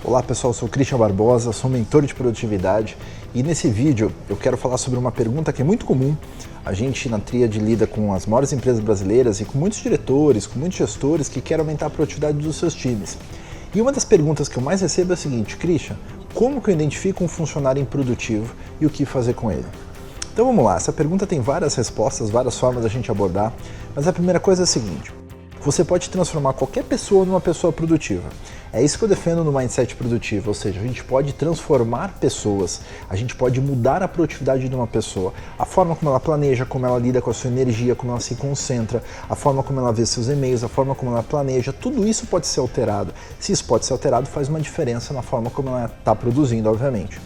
Olá pessoal, eu sou o Christian Barbosa, sou mentor de produtividade e nesse vídeo eu quero falar sobre uma pergunta que é muito comum. A gente na Tríade lida com as maiores empresas brasileiras e com muitos diretores, com muitos gestores que querem aumentar a produtividade dos seus times. E uma das perguntas que eu mais recebo é a seguinte: Christian, como que eu identifico um funcionário improdutivo e o que fazer com ele? Então vamos lá, essa pergunta tem várias respostas, várias formas da gente abordar, mas a primeira coisa é a seguinte: você pode transformar qualquer pessoa numa pessoa produtiva. É isso que eu defendo no Mindset Produtivo, ou seja, a gente pode transformar pessoas, a gente pode mudar a produtividade de uma pessoa, a forma como ela planeja, como ela lida com a sua energia, como ela se concentra, a forma como ela vê seus e-mails, a forma como ela planeja, tudo isso pode ser alterado. Se isso pode ser alterado, faz uma diferença na forma como ela está produzindo, obviamente.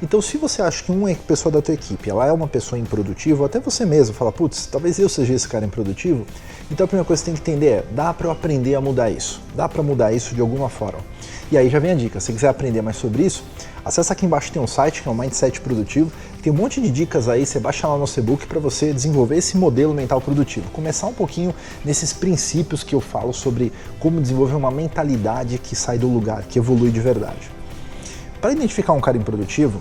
Então, se você acha que uma pessoa da tua equipe ela é uma pessoa improdutiva, ou até você mesmo fala, putz, talvez eu seja esse cara improdutivo, então a primeira coisa que você tem que entender é, dá para eu aprender a mudar isso? Dá para mudar isso de alguma forma? E aí já vem a dica, se quiser aprender mais sobre isso, acessa aqui embaixo, tem um site que é o Mindset Produtivo, tem um monte de dicas aí, você baixa lá no nosso e-book para você desenvolver esse modelo mental produtivo. Começar um pouquinho nesses princípios que eu falo sobre como desenvolver uma mentalidade que sai do lugar, que evolui de verdade. Para identificar um cara improdutivo,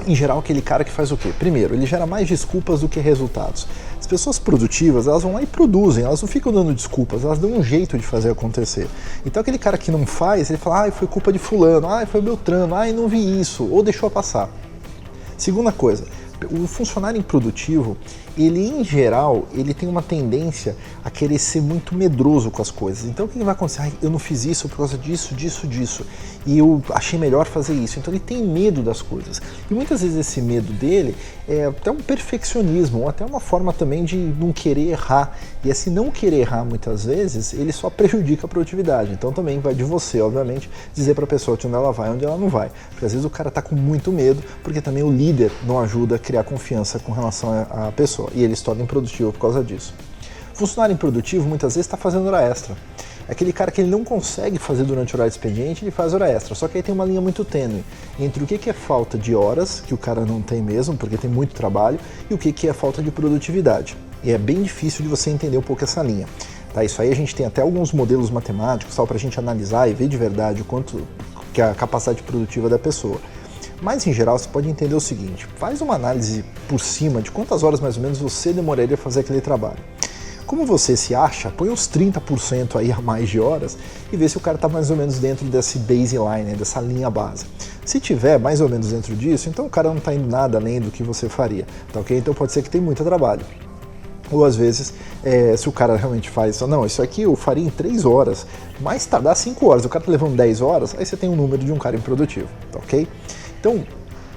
em geral, aquele cara que faz o quê? Primeiro, ele gera mais desculpas do que resultados. As pessoas produtivas, elas vão lá e produzem, elas não ficam dando desculpas, elas dão um jeito de fazer acontecer. Então aquele cara que não faz, ele fala, foi culpa de fulano, foi Beltrano, não vi isso, ou deixou passar. Segunda coisa, o funcionário improdutivo, ele em geral, ele tem uma tendência a querer ser muito medroso com as coisas. Então o que vai acontecer? Eu não fiz isso por causa disso, e eu achei melhor fazer isso. Então ele tem medo das coisas. E muitas vezes esse medo dele é até um perfeccionismo, ou até uma forma também de não querer errar. E esse não querer errar muitas vezes, ele só prejudica a produtividade. Então também vai de você, obviamente, dizer para a pessoa onde ela vai, onde ela não vai. Porque às vezes o cara está com muito medo, porque também o líder não ajuda a criar confiança com relação à pessoa. E ele se torna improdutivo por causa disso. Funcionário improdutivo muitas vezes está fazendo hora extra. É aquele cara que ele não consegue fazer durante o horário de expediente, ele faz hora extra. Só que aí tem uma linha muito tênue entre o que é falta de horas, que o cara não tem mesmo, porque tem muito trabalho, e o que é falta de produtividade. E é bem difícil de você entender um pouco essa linha. Tá, isso aí a gente tem até alguns modelos matemáticos para a gente analisar e ver de verdade o quanto que é a capacidade produtiva da pessoa. Mas em geral você pode entender o seguinte: faz uma análise por cima de quantas horas mais ou menos você demoraria a fazer aquele trabalho. Como você se acha, põe uns 30% aí a mais de horas e vê se o cara está mais ou menos dentro desse baseline, dessa linha base. Se tiver mais ou menos dentro disso, então o cara não está indo nada além do que você faria, tá ok? Então pode ser que tenha muito trabalho. Ou às vezes, se o cara realmente faz, não, isso aqui eu faria em 3 horas, mas tardar 5 horas, o cara está levando 10 horas, aí você tem um número de um cara improdutivo, tá ok? Então,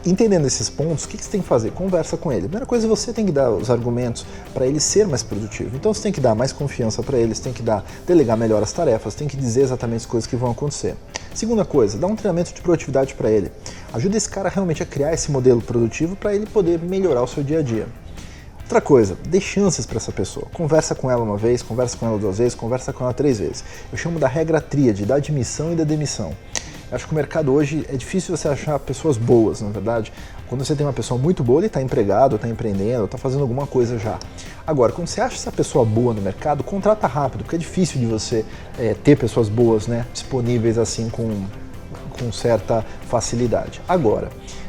entendendo esses pontos, o que você tem que fazer? Conversa com ele. A primeira coisa, você tem que dar os argumentos para ele ser mais produtivo. Então você tem que dar mais confiança para ele, você tem que delegar melhor as tarefas, tem que dizer exatamente as coisas que vão acontecer. Segunda coisa, dá um treinamento de produtividade para ele. Ajuda esse cara realmente a criar esse modelo produtivo para ele poder melhorar o seu dia a dia. Outra coisa, dê chances para essa pessoa. Conversa com ela uma vez, conversa com ela 2 vezes, conversa com ela 3 vezes. Eu chamo da regra tríade, da admissão e da demissão. Acho que o mercado hoje é difícil você achar pessoas boas, na verdade. Quando você tem uma pessoa muito boa, ele está empregado, está empreendendo, está fazendo alguma coisa já. Agora, quando você acha essa pessoa boa no mercado, contrata rápido, porque é difícil de você ter pessoas boas, né, disponíveis assim com certa facilidade. Agora,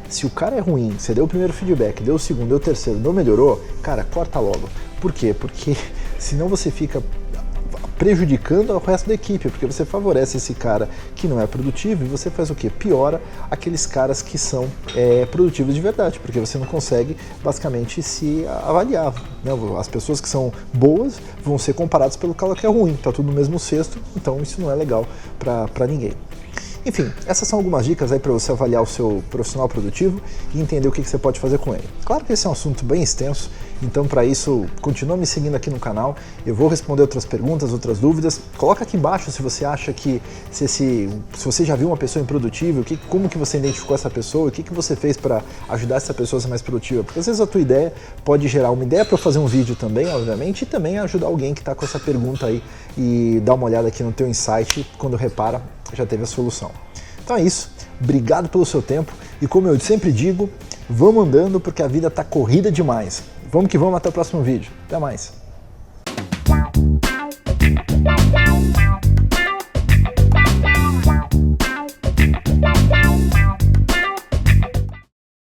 se o cara é ruim, você deu o primeiro feedback, deu o segundo, deu o terceiro, não melhorou, cara, corta logo. Por quê? Porque senão você fica prejudicando o resto da equipe, porque você favorece esse cara que não é produtivo e você faz o quê? Piora aqueles caras que são produtivos de verdade, porque você não consegue basicamente se avaliar, né? As pessoas que são boas vão ser comparadas pelo cara que é ruim, tá tudo no mesmo cesto, então isso não é legal para ninguém. Enfim, essas são algumas dicas aí para você avaliar o seu profissional produtivo e entender o que você pode fazer com ele. Claro que esse é um assunto bem extenso, então para isso continua me seguindo aqui no canal, eu vou responder outras perguntas, outras dúvidas. Coloca aqui embaixo se você acha que, se você já viu uma pessoa improdutiva, como que você identificou essa pessoa, o que você fez para ajudar essa pessoa a ser mais produtiva, porque às vezes a tua ideia pode gerar uma ideia para eu fazer um vídeo também, obviamente, e também ajudar alguém que está com essa pergunta aí e dar uma olhada aqui no teu insight, quando repara, já teve a solução. Então é isso, obrigado pelo seu tempo e como eu sempre digo, vamos andando porque a vida está corrida demais. Vamos que vamos, até o próximo vídeo. Até mais.